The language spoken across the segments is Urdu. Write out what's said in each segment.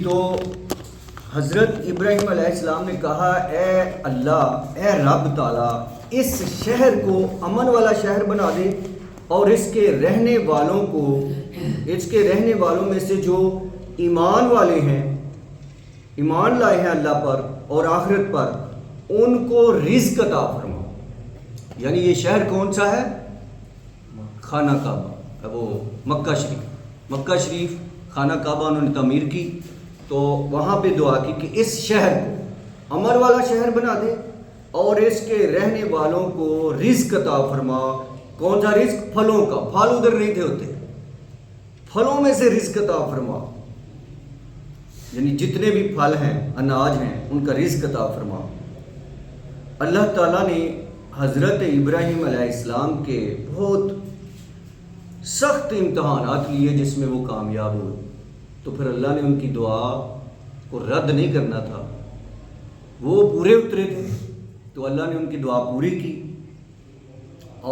تو حضرت ابراہیم علیہ السلام نے کہا اے اللہ، اے رب تعالیٰ، اس شہر کو امن والا شہر بنا دے اور اس کے رہنے والوں میں سے جو ایمان والے ہیں، ایمان لائے ہیں اللہ پر اور آخرت پر، ان کو رزق عطا فرما۔ یعنی یہ شہر کون سا ہے؟ خانہ کعبہ، وہ مکہ شریف خانہ کعبہ انہوں نے تعمیر کی، تو وہاں پہ دعا کی کہ اس شہر کو امن والا شہر بنا دے اور اس کے رہنے والوں کو رزق عطا فرما۔ کون سا رزق؟ پھلوں کا۔ پھل ادھر نہیں تھے ہوتے، پھلوں میں سے رزق عطا فرما، یعنی جتنے بھی پھل ہیں، اناج ہیں، ان کا رزق عطا فرما۔ اللہ تعالیٰ نے حضرت ابراہیم علیہ السلام کے بہت سخت امتحانات لیے جس میں وہ کامیاب ہوئے، تو پھر اللہ نے ان کی دعا کو رد نہیں کرنا تھا، وہ پورے اترے تھے، تو اللہ نے ان کی دعا پوری کی،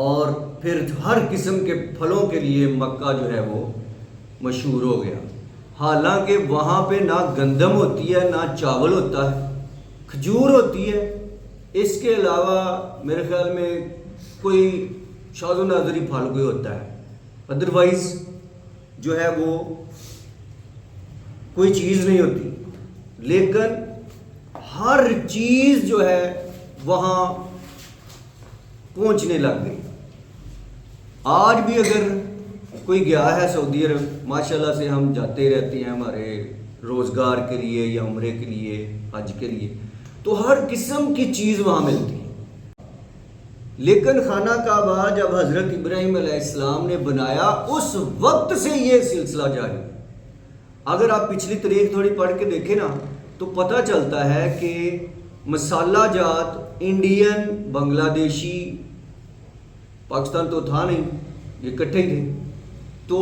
اور پھر ہر قسم کے پھلوں کے لیے مکہ جو ہے وہ مشہور ہو گیا۔ حالانکہ وہاں پہ نہ گندم ہوتی ہے، نہ چاول ہوتا ہے، کھجور ہوتی ہے، اس کے علاوہ میرے خیال میں کوئی شاذ و نادری پھل کوئی ہوتا ہے، ادروائز جو ہے وہ کوئی چیز نہیں ہوتی۔ لیکن ہر چیز جو ہے وہاں پہنچنے لگ گئی۔ آج بھی اگر کوئی گیا ہے سعودی عرب، ماشاءاللہ سے ہم جاتے رہتے ہیں ہمارے روزگار کے لیے یا عمرے کے لیے، حج کے لیے، تو ہر قسم کی چیز وہاں ملتی ہے۔ لیکن خانہ کعبہ جب حضرت ابراہیم علیہ السلام نے بنایا، اس وقت سے یہ سلسلہ جاری ہے۔ اگر آپ پچھلی تاریخ تھوڑی پڑھ کے دیکھیں نا، تو پتہ چلتا ہے کہ مسالہ جات انڈین، بنگلہ دیشی، پاکستان تو تھا نہیں، یہ اکٹھے ہی تھے، تو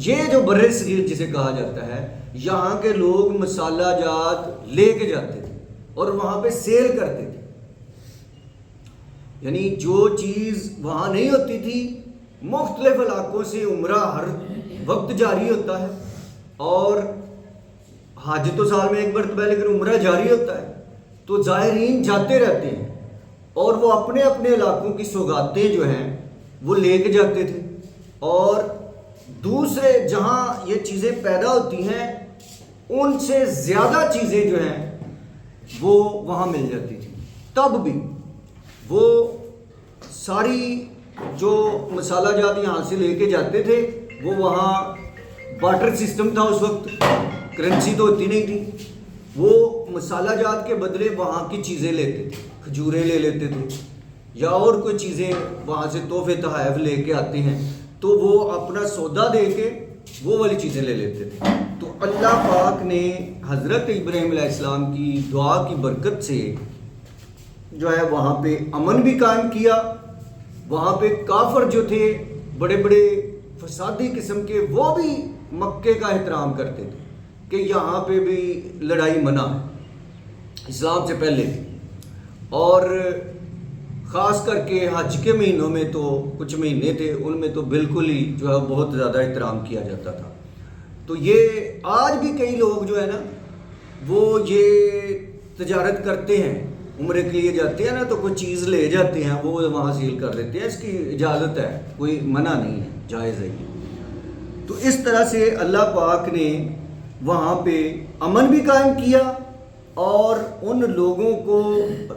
یہ جو بر صغیر جسے کہا جاتا ہے، یہاں کے لوگ مسالہ جات لے کے جاتے تھے اور وہاں پہ سیل کرتے تھے۔ یعنی جو چیز وہاں نہیں ہوتی تھی، مختلف علاقوں سے عمرہ ہر وقت جاری ہوتا ہے، اور حج تو سال میں ایک مرتبہ، لیکن عمرہ جاری ہوتا ہے، تو زائرین جاتے رہتے ہیں اور وہ اپنے اپنے علاقوں کی سوغاتیں جو ہیں وہ لے کے جاتے تھے، اور دوسرے جہاں یہ چیزیں پیدا ہوتی ہیں ان سے زیادہ چیزیں جو ہیں وہ وہاں مل جاتی تھی۔ تب بھی وہ ساری جو مسالہ جات یہاں سے لے کے جاتے تھے، وہ وہاں بارٹر سسٹم تھا، اس وقت کرنسی تو ہوتی نہیں تھی، وہ مسالہ جات کے بدلے وہاں کی چیزیں لیتے تھے، کھجوریں لے لیتے تھے یا اور کوئی چیزیں وہاں سے تحفے تحائف لے کے آتے ہیں، تو وہ اپنا سودا دے کے وہ والی چیزیں لے لیتے تھے۔ تو اللہ پاک نے حضرت ابراہیم علیہ السلام کی دعا کی برکت سے جو ہے وہاں پہ امن بھی قائم کیا۔ وہاں پہ کافر جو تھے بڑے بڑے فسادی قسم کے، وہ بھی مکے کا احترام کرتے تھے کہ یہاں پہ بھی لڑائی منع ہے، اسلام سے پہلے تھی، اور خاص کر کے حج کے مہینوں میں تو کچھ مہینے تھے، ان میں تو بالکل ہی جو ہے بہت زیادہ احترام کیا جاتا تھا۔ تو یہ آج بھی کئی لوگ جو ہے نا وہ یہ تجارت کرتے ہیں، عمرے کے لیے جاتے ہیں نا تو کوئی چیز لے جاتے ہیں، وہ وہاں سیل کر دیتے ہیں، اس کی اجازت ہے، کوئی منع نہیں ہے، جائز ہے۔ تو اس طرح سے اللہ پاک نے وہاں پہ امن بھی قائم کیا اور ان لوگوں کو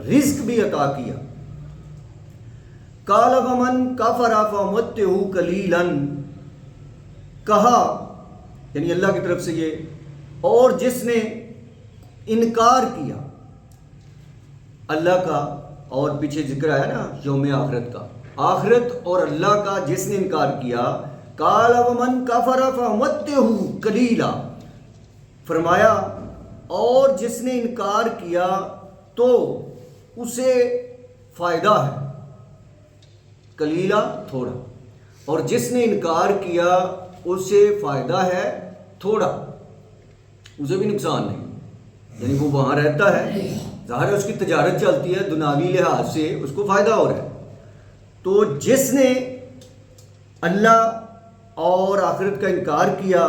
رزق بھی عطا کیا۔ قال ومن کفر فامتعہ قلیلا، کہا یعنی اللہ کی طرف سے یہ، اور جس نے انکار کیا اللہ کا، اور پیچھے ذکر آیا نا یوم آخرت کا، آخرت اور اللہ کا جس نے انکار کیا، قال ومن کفر فامتعہ قلیلا، فرمایا اور جس نے انکار کیا تو اسے فائدہ ہے، قلیلا تھوڑا، اور جس نے انکار کیا اسے فائدہ ہے تھوڑا، اسے بھی نقصان نہیں، یعنی وہ وہاں رہتا ہے، ظاہر ہے اس کی تجارت چلتی ہے، دنیاوی لحاظ سے اس کو فائدہ ہو رہا ہے۔ تو جس نے اللہ اور آخرت کا انکار کیا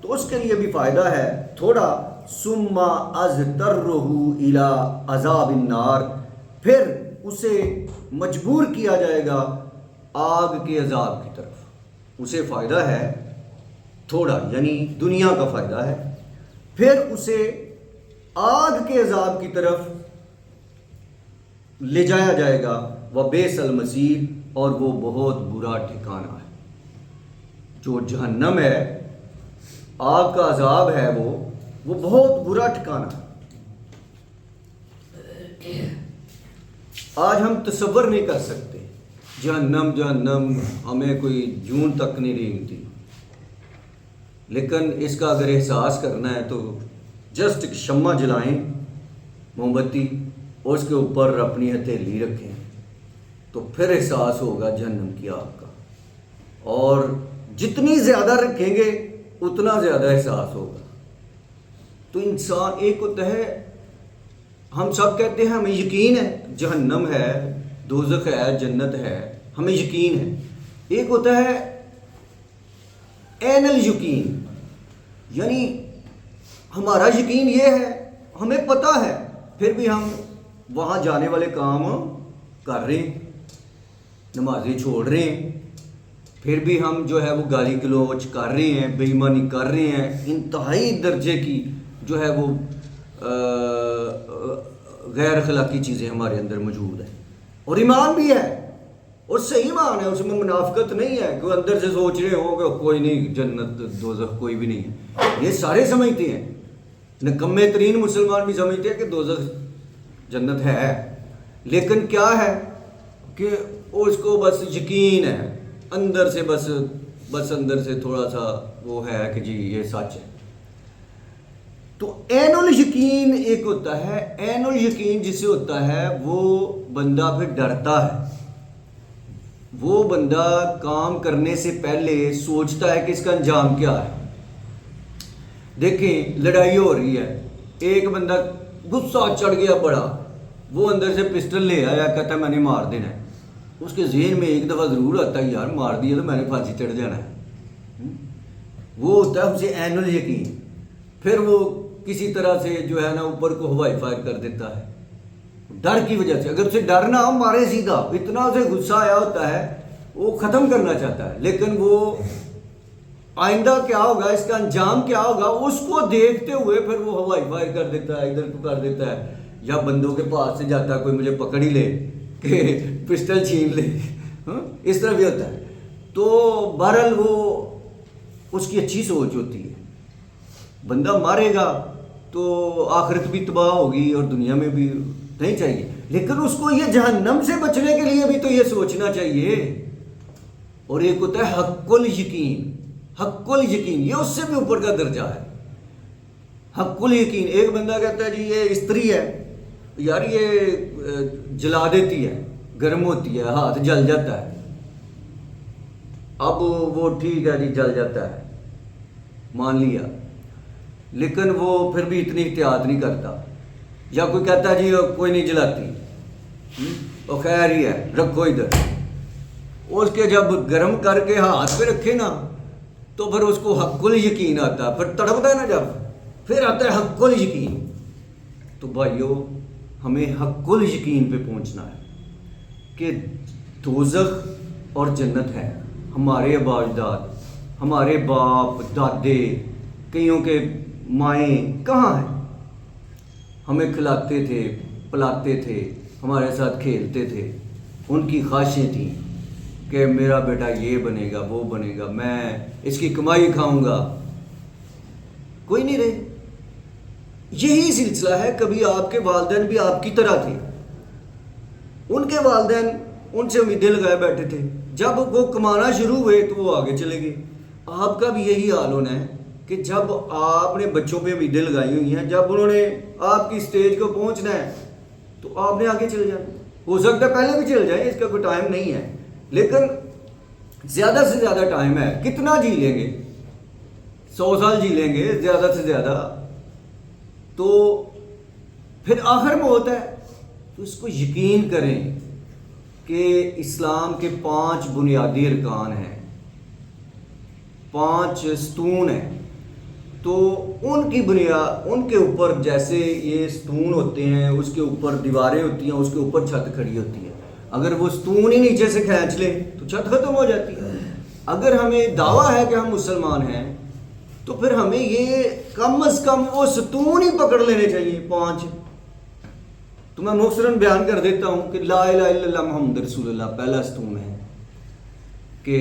تو اس کے لیے بھی فائدہ ہے تھوڑا، ثم اضطرہ الی عذاب النار، پھر اسے مجبور کیا جائے گا آگ کے عذاب کی طرف۔ اسے فائدہ ہے تھوڑا، یعنی دنیا کا فائدہ ہے، پھر اسے آگ کے عذاب کی طرف لے جایا جائے گا۔ وبئس المصیر، اور وہ بہت برا ٹھکانہ ہے۔ جو جہنم ہے، آگ کا عذاب ہے، وہ بہت برا ٹھکانہ ہے۔ آج ہم تصور نہیں کر سکتے، جہنم ہمیں کوئی جون تک نہیں رینگتی، لیکن اس کا اگر احساس کرنا ہے تو جسٹ ایک شمع جلائیں، موم بتی، اور اس کے اوپر اپنی ہتھیلی رکھیں، تو پھر احساس ہوگا جہنم کی آگ کا، اور جتنی زیادہ رکھیں گے اتنا زیادہ احساس ہوگا۔ تو انسان ایک ہوتا ہے، ہم سب کہتے ہیں ہمیں یقین ہے جہنم ہے، دوزخ ہے، جنت ہے، ہمیں یقین ہے۔ ایک ہوتا ہے عین الیقین، یعنی ہمارا یقین یہ ہے، ہمیں پتہ ہے، پھر بھی ہم وہاں جانے والے کام کر رہے ہیں، نمازیں چھوڑ رہے ہیں، پھر بھی ہم جو ہے وہ گالی گلوچ کر رہے ہیں، بے ایمانی کر رہے ہیں، انتہائی درجے کی جو ہے وہ غیر اخلاقی چیزیں ہمارے اندر موجود ہیں، اور ایمان بھی ہے، اور صحیح ایمان ہے، اس میں منافقت نہیں ہے کہ اندر سے سوچ رہے ہوں کہ کوئی نہیں، جنت دوزخ کوئی بھی نہیں ہے۔ یہ سارے سمجھتے ہیں، نکمے ترین مسلمان بھی سمجھتے ہیں کہ دوزخ جنت ہے، لیکن کیا ہے کہ اس کو بس یقین ہے، اندر سے بس اندر سے تھوڑا سا وہ ہے کہ جی یہ سچ ہے۔ تو عین الیقین ایک ہوتا ہے، عین الیقین جسے ہوتا ہے وہ بندہ پھر ڈرتا ہے، وہ بندہ کام کرنے سے پہلے سوچتا ہے کہ اس کا انجام کیا ہے۔ دیکھیں لڑائی ہو رہی ہے، ایک بندہ غصہ چڑھ گیا بڑا، وہ اندر سے پسٹل لے آیا، کہتا ہے میں نے مار دینا ہے۔ اس کے ذہن میں ایک دفعہ ضرور آتا ہے یار مار دیا تو میں نے پھانسی چڑھ جانا ہے، وہ ہوتا ہے اسے عین الیقین۔ پھر وہ کسی طرح سے جو ہے نا اوپر کو ہوائی فائر کر دیتا ہے ڈر کی وجہ سے۔ اگر اسے ڈر نہ ہو مارے سیدھا، اتنا اسے غصہ آیا ہوتا ہے، وہ ختم کرنا چاہتا ہے، لیکن وہ آئندہ کیا ہوگا، اس کا انجام کیا ہوگا، اس کو دیکھتے ہوئے پھر وہ ہوائی فائر کر دیتا ہے، ادھر کو کر دیتا ہے، یا بندوں کے پاس سے جاتا ہے کوئی مجھے پکڑ ہی لے کہ پسٹل چھین لے، اس طرح بھی ہوتا ہے۔ تو بہرحال وہ اس کی اچھی سوچ ہوتی ہے، بندہ مارے گا تو آخرت بھی تباہ ہوگی اور دنیا میں بھی نہیں چاہیے، لیکن اس کو یہ جہنم سے بچنے کے لیے بھی تو یہ سوچنا چاہیے۔ اور ایک ہوتا ہے حق الیقین، حق الیقین یہ اس سے بھی اوپر کا درجہ ہے، حق الیقین۔ ایک بندہ کہتا ہے جی یہ استری ہے، یار یہ جلا دیتی ہے، گرم ہوتی ہے، ہاتھ جل جاتا ہے، اب وہ ٹھیک ہے جی جل جاتا ہے، مان لیا، لیکن وہ پھر بھی اتنی احتیاط نہیں کرتا۔ یا کوئی کہتا ہے جی کوئی نہیں جلاتی، وہ خیر ہی ہے رکھو ادھر، اس کے جب گرم کر کے ہاتھ پہ رکھے نا تو پھر اس کو حق الیقین آتا ہے، پھر تڑپتا ہے نا جب، پھر آتا ہے حق الیقین۔ تو بھائیو ہمیں حق الیقین پہ پہنچنا ہے کہ دوزخ اور جنت ہے۔ ہمارے آباء و اجداد، ہمارے باپ دادے، کئیوں کے مائیں کہاں ہیں، ہمیں کھلاتے تھے، پلاتے تھے، ہمارے ساتھ کھیلتے تھے، ان کی خواہشیں تھیں کہ میرا بیٹا یہ بنے گا وہ بنے گا، میں اس کی کمائی کھاؤں گا، کوئی نہیں رہے۔ یہی سلسلہ ہے، کبھی آپ کے والدین بھی آپ کی طرح تھے، ان کے والدین ان سے امیدیں لگائے بیٹھے تھے، جب وہ کمانا شروع ہوئے تو وہ آگے چلے گئے۔ آپ کا بھی یہی حال ہونا ہے کہ جب آپ نے بچوں پہ امیدیں لگائی ہوئی ہیں، جب انہوں نے آپ کی سٹیج کو پہنچنا ہے تو آپ نے آگے چل جانا۔ ہو سکتا ہے پہلے بھی چل جائیں، اس کا کوئی ٹائم نہیں ہے، لیکن زیادہ سے زیادہ ٹائم ہے، کتنا جی لیں گے، 100 سال جی لیں گے زیادہ سے زیادہ، تو پھر آخر میں ہوتا ہے۔ تو اس کو یقین کریں کہ اسلام کے 5 بنیادی ارکان ہیں، 5 ستون ہیں، تو ان کی بنیاد، ان کے اوپر جیسے یہ ستون ہوتے ہیں، اس کے اوپر دیواریں ہوتی ہیں، اس کے اوپر چھت کھڑی ہوتی ہے. اگر وہ ستون ہی نیچے سے کھینچ لے تو چھت ختم ہو جاتی ہے. اگر ہمیں دعویٰ ہے کہ ہم مسلمان ہیں تو پھر ہمیں یہ کم از کم وہ ستون ہی پکڑ لینے چاہیے 5. تو میں مختصراً بیان کر دیتا ہوں کہ لا الہ الا اللہ محمد رسول اللہ پہلا ستون ہے کہ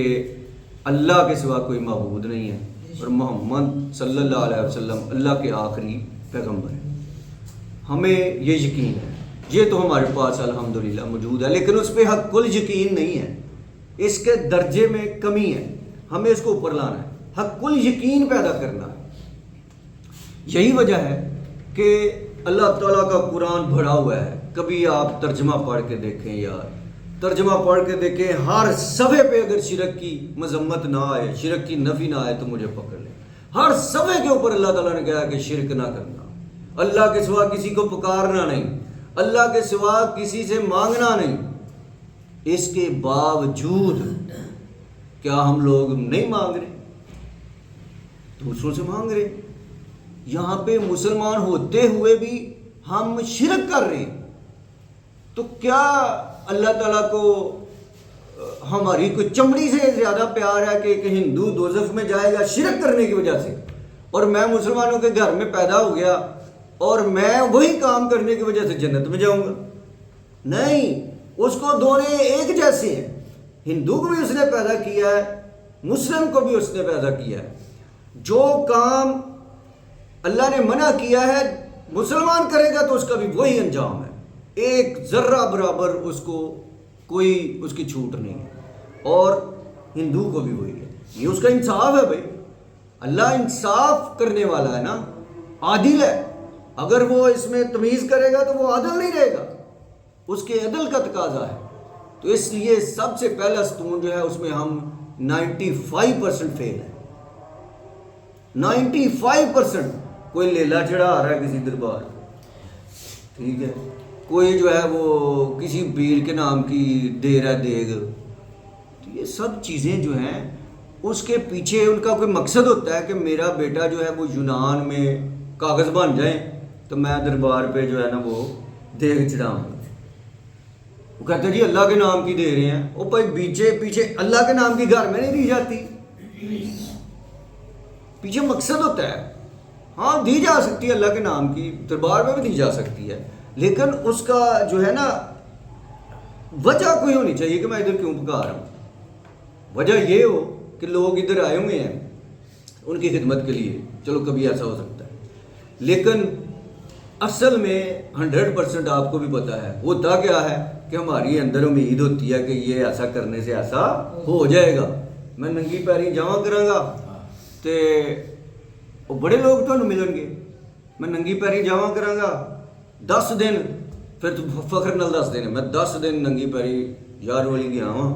اللہ کے سوا کوئی معبود نہیں ہے اور محمد صلی اللہ علیہ وسلم اللہ کے آخری پیغمبر ہیں. ہمیں یہ یقین ہے، یہ تو ہمارے پاس الحمدللہ موجود ہے، لیکن اس پہ حق کل یقین نہیں ہے، اس کے درجے میں کمی ہے. ہمیں اس کو اوپر لانا ہے، حق کل یقین پیدا کرنا ہے. یہی وجہ ہے کہ اللہ تعالیٰ کا قرآن بھرا ہوا ہے. کبھی آپ ترجمہ پڑھ کے دیکھیں یار، ترجمہ پڑھ کے دیکھیں، ہر صفحے پہ اگر شرک کی مذمت نہ آئے، شرک کی نفی نہ آئے تو مجھے پکڑ لیں. ہر صفحے کے اوپر اللہ تعالیٰ نے کہا کہ شرک نہ کرنا، اللہ کے سوا کسی کو پکارنا نہیں، اللہ کے سوا کسی سے مانگنا نہیں. اس کے باوجود کیا ہم لوگ نہیں مانگ رہے؟ دوسروں سے مانگ رہے. یہاں پہ مسلمان ہوتے ہوئے بھی ہم شرک کر رہے ہیں. تو کیا اللہ تعالیٰ کو ہماری کوئی چمڑی سے زیادہ پیار ہے کہ ایک ہندو دوزخ میں جائے گا شرک کرنے کی وجہ سے، اور میں مسلمانوں کے گھر میں پیدا ہو گیا اور میں وہی کام کرنے کی وجہ سے جنت میں جاؤں گا؟ نہیں، اس کو دونوں ایک جیسے ہیں. ہندو کو بھی اس نے پیدا کیا ہے، مسلم کو بھی اس نے پیدا کیا ہے. جو کام اللہ نے منع کیا ہے مسلمان کرے گا تو اس کا بھی وہی انجام ہے، ایک ذرہ برابر اس کو کوئی اس کی چھوٹ نہیں ہے. اور ہندو کو بھی وہی ہے. یہ اس کا انصاف ہے بھائی. اللہ انصاف کرنے والا ہے نا، عادل ہے. اگر وہ اس میں تمیز کرے گا تو وہ عادل نہیں رہے گا، اس کے عدل کا تقاضا ہے. تو اس لیے سب سے پہلا ستون جو ہے اس میں ہم 95% فیل ہیں. 95%. کوئی لیلا چڑھا آ رہا ہے کسی دربار، ٹھیک ہے، کوئی جو ہے وہ کسی پیر کے نام کی دے رہا ہے دیگ. تو یہ سب چیزیں جو ہیں اس کے پیچھے ان کا کوئی مقصد ہوتا ہے کہ میرا بیٹا جو ہے وہ یونان میں کاغذ بن جائیں تو میں دربار پہ جو ہے نا وہ دیگ چڑھاؤں. وہ کہتے ہیں جی اللہ کے نام کی دے رہے ہیں. وہ بھائی پیچھے اللہ کے نام کی گھر میں نہیں دی جاتی، پیچھے مقصد ہوتا ہے. ہاں دی جا سکتی ہے اللہ کے نام کی، دربار میں بھی دی جا سکتی ہے، لیکن اس کا جو ہے نا وجہ کوئی ہونی چاہیے کہ میں ادھر کیوں پکار رہا ہوں. وجہ یہ ہو کہ لوگ ادھر آئے ہوئے ہیں ان کی خدمت کے لیے، چلو کبھی ایسا ہو سکتا ہے. لیکن اصل میں 100% آپ کو بھی پتا ہے ہوتا کیا ہے کہ ہماری اندر امید ہوتی ہے کہ یہ ایسا کرنے سے ایسا ہو جائے گا. میں ننگی پیری جمع کراں گا تے وہ بڑے لوگ تو ملن گے. میں ننگی پیری جمع کراں گا 10 دن، پھر تو فخر نال 10 دن میں 10 دن ننگی پیری یار والی گیا ہاں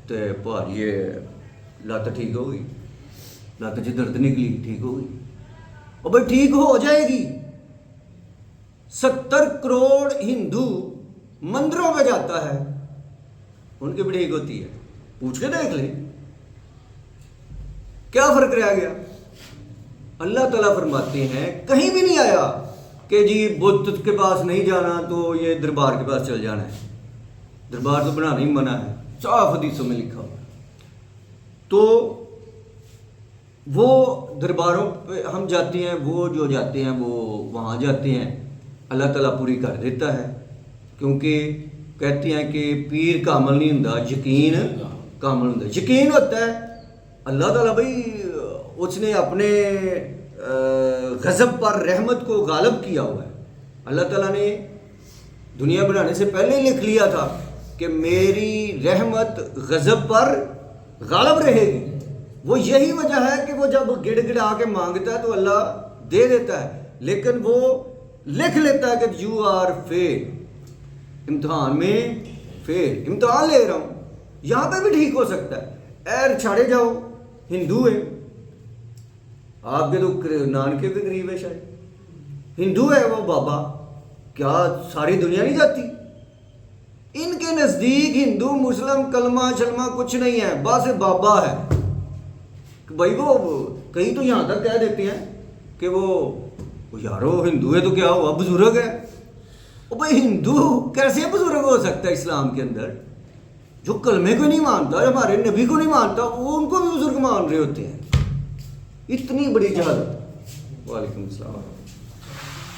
تے بھاری لت ٹھیک ہو گئی، لت چ درد نکلی ٹھیک ہو گئی. اور بھائی ٹھیک ہو جائے گی. 70 کروڑ ہندو مندروں پہ جاتا ہے، ان کی بھی ٹھیک ہوتی ہے. پوچھ کے دیکھ لیں کیا فرق رہ گیا. اللہ تعالیٰ فرماتے ہیں کہیں بھی نہیں آیا کہ جی بت کے پاس نہیں جانا تو یہ دربار کے پاس چل جانا ہے. دربار تو بنانا ہی منع ہے، صاف حدیثوں میں لکھا ہوا. تو وہ درباروں پہ ہم جاتے ہیں، وہ جو جاتے ہیں وہ وہاں جاتے ہیں، اللہ تعالیٰ پوری کر دیتا ہے. کیونکہ کہتے ہیں کہ پیر کامل نہیں ہوندا، یقین کامل ہوندا. یقین ہوتا ہے اللہ تعالیٰ بھائی اس نے اپنے غضب پر رحمت کو غالب کیا ہوا ہے. اللہ تعالیٰ نے دنیا بنانے سے پہلے ہی لکھ لیا تھا کہ میری رحمت غضب پر غالب رہے گی. وہ یہی وجہ ہے کہ وہ جب گڑ گڑا کے مانگتا ہے تو اللہ دے دیتا ہے، لیکن وہ لکھ لیتا ہے کہ یو آر فیل، امتحان میں فیل، امتحان لے رہا ہوں. یہاں پہ بھی ٹھیک ہو سکتا ہے. ایر چھاڑے جاؤ، ہندو ہے آپ کے تو نانکے کے قریب ہے، شاید ہندو ہے وہ بابا. کیا ساری دنیا نہیں جاتی؟ ان کے نزدیک ہندو مسلم کلمہ شلمہ کچھ نہیں ہے، بس بابا ہے. بھائی وہ کہیں تو یہاں تک کہہ دیتے ہیں کہ وہ یارو ہندو ہے تو کیا ہوا بزرگ ہے. بھائی ہندو کیسے بزرگ ہو سکتا ہے اسلام کے اندر؟ جو کلمے کو نہیں مانتا، ہمارے نبی کو نہیں مانتا، وہ ان کو بھی بزرگ مان رہے ہوتے ہیں. اتنی بڑی جہالت. وعلیکم السلام.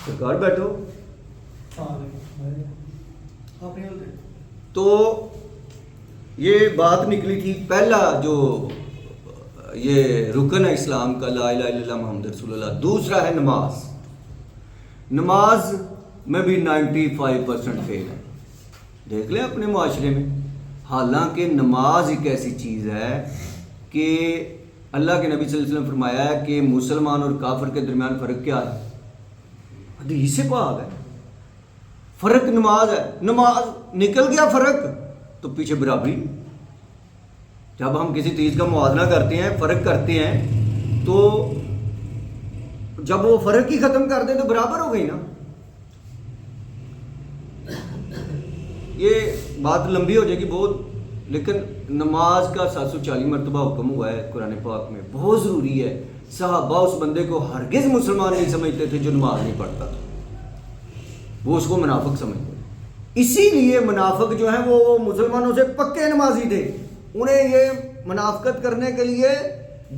سرکار بیٹھو. تو یہ بات نکلی تھی پہلا جو یہ رکن ہے اسلام کا، لا الہ الا اللہ محمد رسول اللہ. دوسرا ہے نماز. نماز میں بھی 95% فیل ہے. دیکھ لیں اپنے معاشرے میں. حالانکہ نماز ایک ایسی چیز ہے کہ اللہ کے نبی صلی اللہ علیہ وسلم فرمایا ہے کہ مسلمان اور کافر کے درمیان فرق کیا ہے؟ حدیث سے پاک ہے. فرق نماز ہے. نماز نکل گیا فرق تو پیچھے برابری. جب ہم کسی چیز کا موازنہ کرتے ہیں، فرق کرتے ہیں، تو جب وہ فرق ہی ختم کر دیں تو برابر ہو گئی نا. یہ بات لمبی ہو جائے گی بہت، لیکن نماز کا 740 مرتبہ حکم ہوا ہے قرآن پاک میں. بہت ضروری ہے. صحابہ اس بندے کو ہرگز مسلمان نہیں سمجھتے تھے جو نماز نہیں پڑھتا تھا. وہ اس کو منافق سمجھتے. اسی لیے منافق جو ہیں وہ مسلمانوں سے پکے نمازی تھے. انہیں یہ منافقت کرنے کے لیے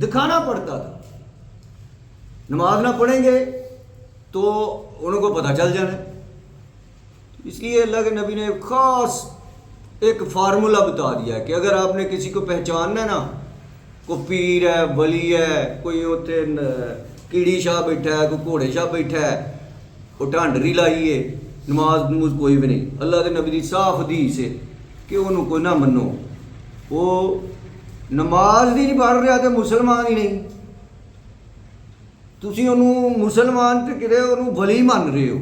دکھانا پڑتا تھا. نماز نہ پڑھیں گے تو انہوں کو پتہ چل جانا. اس لیے اللہ کے نبی نے خاص ایک فارمولہ بتا دیا ہے کہ اگر آپ نے کسی کو پہچاننا ہے نا، کوئی پیر ہے، ولی ہے، کوئی ہوتے کیڑی شاہ بیٹھا ہے، کوئی گھوڑے شاہ بیٹھا ہے، وہ ڈھانڈری لائی ہے، نماز کوئی بھی نہیں. اللہ کے نبی دی صاف حدیث ہے کہ انہوں کو نہ منو. وہ نماز بھی نہیں پڑھ رہا تو مسلمان ہی نہیں. تسی انہوں مسلمان تے کرے انہوں ولی مان رہے ہو.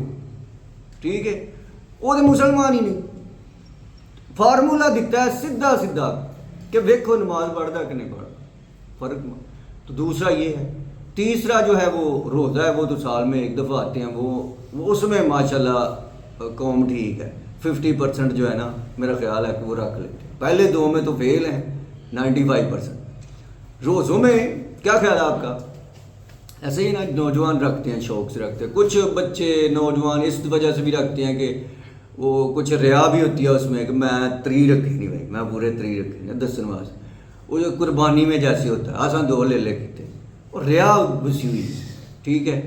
ٹھیک ہے، وہ تو مسلمان ہی نہیں. فارمولہ دکھتا ہے سیدھا سیدھا کہ ویکھو نماز پڑھتا کہ نہیں پڑھتا. فرق. تو دوسرا یہ ہے. تیسرا جو ہے وہ روزہ ہے. وہ تو سال میں ایک دفعہ آتے ہیں. وہ اس میں ماشاءاللہ قوم ٹھیک ہے. 50% جو ہے نا میرا خیال ہے کہ وہ رکھ لیتے ہیں. پہلے دو میں تو فیل ہیں. 95%. روزوں میں کیا خیال ہے آپ کا؟ ایسے ہی نا نوجوان رکھتے ہیں، شوق سے رکھتے ہیں. کچھ بچے نوجوان اس وجہ سے بھی رکھتے ہیں کہ وہ کچھ ریا بھی ہوتی ہے اس میں کہ میں 3 رکھے نہیں بھائی، میں پورے 3 رکھے نہیں 10 نماز. وہ جو قربانی میں جیسے ہوتا ہے آسان 2 لے کہتے ہیں، اور ریا گھسی ہوئی. ٹھیک ہے.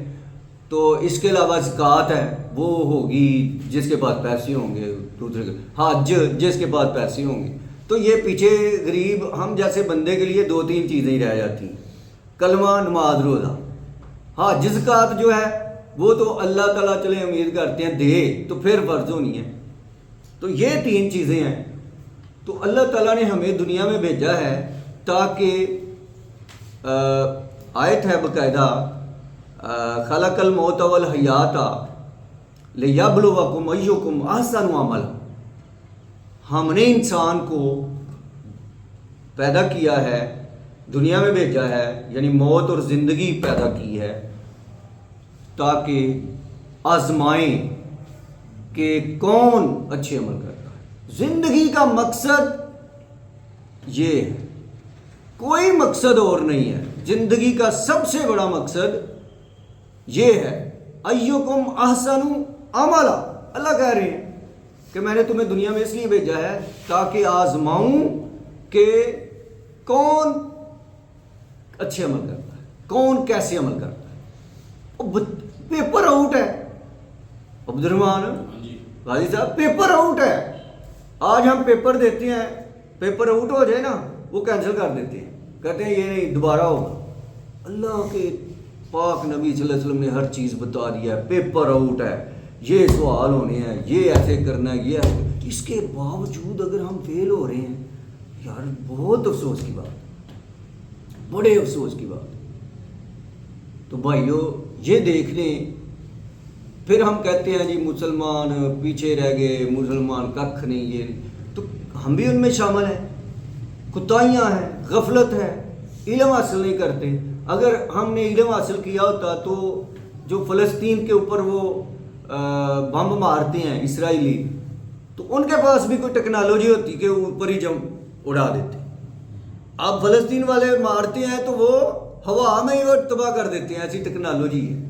تو اس کے علاوہ زکوٰۃ ہے وہ ہوگی جس کے پاس پیسے ہوں گے. دوسرے حج جس کے پاس پیسے ہوں گے. تو یہ پیچھے غریب ہم جیسے بندے کے لیے 2-3 چیزیں ہی رہ جاتی ہیں: کلمہ، نماز، روزہ. حج زکوٰۃ جو ہے وہ تو اللہ تعالیٰ چلے امید کرتے ہیں دے تو پھر فرض ہونی ہے. تو یہ 3 چیزیں ہیں. تو اللہ تعالیٰ نے ہمیں دنیا میں بھیجا ہے تاکہ آیت ہے باقاعدہ خلق الموت والحیات لیبلوکم ایکم احسن عملا. ہم نے انسان کو پیدا کیا ہے، دنیا میں بھیجا ہے، یعنی موت اور زندگی پیدا کی ہے تاکہ آزمائیں کہ کون اچھے عمل کرتا ہے. زندگی کا مقصد یہ ہے، کوئی مقصد اور نہیں ہے. زندگی کا سب سے بڑا مقصد یہ ہے ایکم احسن عملا. اللہ کہہ رہے ہیں کہ میں نے تمہیں دنیا میں اس لیے بھیجا ہے تاکہ آزماؤں کہ کون اچھے عمل کرتا ہے، کون کیسے عمل کرتا ہے. پیپر آؤٹ ہے عبد الرحمان غازی صاحب، پیپر آؤٹ ہے. آج ہم پیپر دیتے ہیں، پیپر آؤٹ ہو جائے نا وہ کینسل کر دیتے ہیں، کہتے ہیں یہ نہیں دوبارہ ہوگا. اللہ کے پاک نبی صلی اللہ علیہ وسلم نے ہر چیز بتا دیا ہے. پیپر آؤٹ ہے، یہ سوال ہونے ہیں، یہ ایسے کرنا ہے، یہ ایسے. اس کے باوجود اگر ہم فیل ہو رہے ہیں یار بہت افسوس کی بات، بڑے افسوس کی بات. تو بھائیو یہ دیکھ لیں. پھر ہم کہتے ہیں جی مسلمان پیچھے رہ گئے، مسلمان ککھ نہیں، یہ نہیں. تو ہم بھی ان میں شامل ہیں. کوتاہیاں ہیں، غفلت ہے، علم حاصل نہیں کرتے. اگر ہم نے علم حاصل کیا ہوتا تو جو فلسطین کے اوپر وہ بم مارتے ہیں اسرائیلی، تو ان کے پاس بھی کوئی ٹیکنالوجی ہوتی کہ اوپر ہی جم اڑا دیتے. اب فلسطین والے مارتے ہیں تو وہ ہوا میں ہی وہ تباہ کر دیتے ہیں. ایسی ٹیکنالوجی ہے.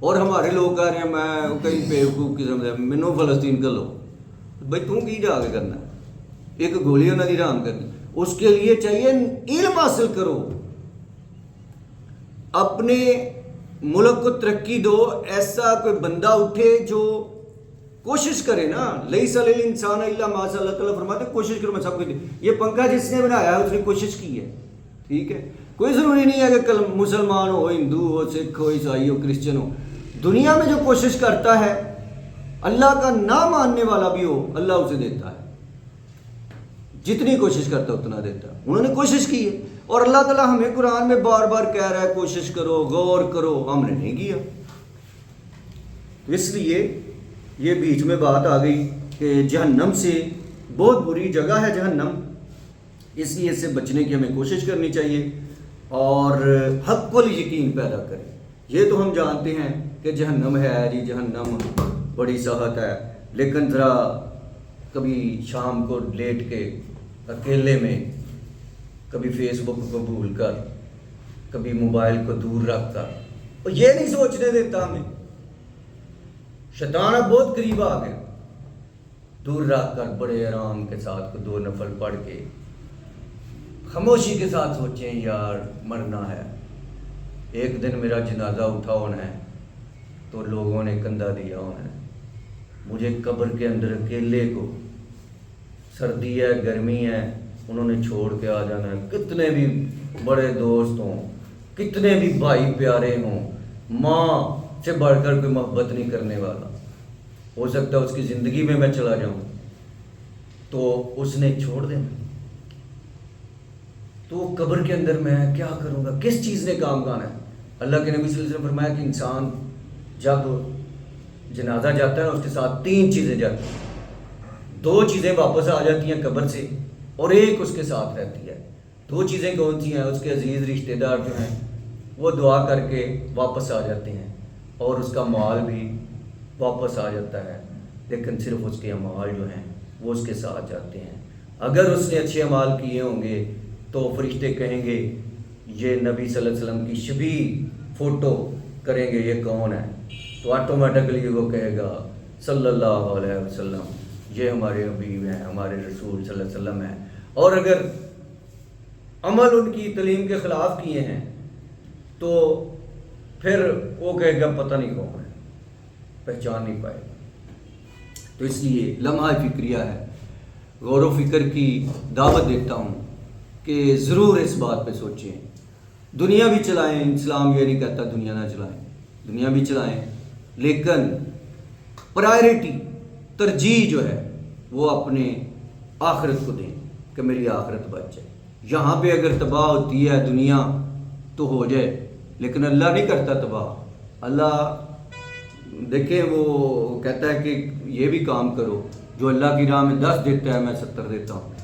اور ہمارے لوگ کہہ رہے ہیں میں کہیں بیوقوف قسم سے مینوں فلسطین کر لو. بھائی تم کی جا کے کرنا ہے؟ ایک گولی انہوں نے رام کرنی. اس کے لیے چاہیے علم حاصل کرو, اپنے ملک کو ترقی دو. ایسا کوئی بندہ اٹھے جو کوشش کرے نا, لیس علی الانسان الا ما سعى, اللہ تعالیٰ فرماتے ہیں کوشش کرو میں سب کچھ. یہ پنکھا جس نے بنایا ہے اس نے کوشش کی ہے, ٹھیک ہے. کوئی ضروری نہیں ہے کہ مسلمان ہو, ہندو ہو, سکھ ہو, عیسائی ہو, کرسچن ہو. دنیا میں جو کوشش کرتا ہے اللہ کا نہ ماننے والا بھی ہو, اللہ اسے دیتا ہے. جتنی کوشش کرتا ہے اتنا دیتا ہے. انہوں نے کوشش کی ہے, اور اللہ تعالیٰ ہمیں قرآن میں بار بار کہہ رہا ہے کوشش کرو, غور کرو. ہم نے نہیں کیا. اس لیے یہ بیچ میں بات آ گئی کہ جہنم سے بہت بری جگہ ہے جہنم, اس لیے اس سے بچنے کی ہمیں کوشش کرنی چاہیے اور حق کو یقین پیدا کریں. یہ تو ہم جانتے ہیں کہ جہنم ہے جی, جہنم بڑی سخت ہے, لیکن ذرا کبھی شام کو لیٹ کے اکیلے میں, کبھی فیس بک کو بھول کر, کبھی موبائل کو دور رکھ کر, اور یہ نہیں سوچنے دیتا ہمیں. شیطان اب بہت قریب آ گیا. دور رکھ کر بڑے آرام کے ساتھ کو 2 نفل پڑھ کے خاموشی کے ساتھ سوچیں یار مرنا ہے, ایک دن میرا جنازہ اٹھا ہونا ہے تو لوگوں نے کندھا دیا ہونا ہے, مجھے قبر کے اندر اکیلے کو, سردی ہے گرمی ہے, انہوں نے چھوڑ کے آ جانا ہے. کتنے بھی بڑے دوست ہوں, کتنے بھی بھائی پیارے ہوں, ماں سے بڑھ کر کوئی محبت نہیں کرنے والا, ہو سکتا ہے اس کی زندگی میں چلا جاؤں تو اس نے چھوڑ دینا. تو قبر کے اندر میں کیا کروں گا, کس چیز نے کام کرنا ہے؟ اللہ کے نبی صلی اللہ علیہ وسلم نے فرمایا کہ انسان جب جنازہ جاتا ہے نا اس کے ساتھ 3 چیزیں جاتی ہیں. 2 چیزیں واپس آ جاتی ہیں قبر سے اور ایک اس کے ساتھ رہتی ہے. 2 چیزیں کون سی ہیں؟ اس کے عزیز رشتہ دار جو ہیں وہ دعا کر کے واپس آ جاتے ہیں, اور اس کا مال بھی واپس آ جاتا ہے, لیکن صرف اس کے اعمال جو ہیں وہ اس کے ساتھ جاتے ہیں. اگر اس نے اچھے اعمال کیے ہوں گے تو فرشتے کہیں گے یہ نبی صلی اللہ علیہ وسلم کی شبیہ فوٹو کریں گے, یہ کون ہے؟ تو آٹومیٹکلی وہ کہے گا صلی اللہ علیہ وسلم, یہ ہمارے حبیب ہیں, ہمارے رسول صلی اللہ علیہ وسلم ہیں. اور اگر عمل ان کی تعلیم کے خلاف کیے ہیں تو پھر وہ کہے گا پتہ نہیں کون ہے, پہچان نہیں پائے گا. تو اس لیے لمحہ فکریہ ہے, غور و فکر کی دعوت دیتا ہوں کہ ضرور اس بات پہ سوچیں. دنیا بھی چلائیں, اسلام یہ نہیں کہتا دنیا نہ چلائیں, دنیا بھی چلائیں, لیکن پرائرٹی ترجیح جو ہے وہ اپنے آخرت کو دیں کہ میری آخرت بچ جائے. یہاں پہ اگر تباہ ہوتی ہے دنیا تو ہو جائے, لیکن اللہ نہیں کرتا تباہ. اللہ دیکھیں وہ کہتا ہے کہ یہ بھی کام کرو, جو اللہ کی راہ میں 10 دیتا ہے میں 70 دیتا ہوں.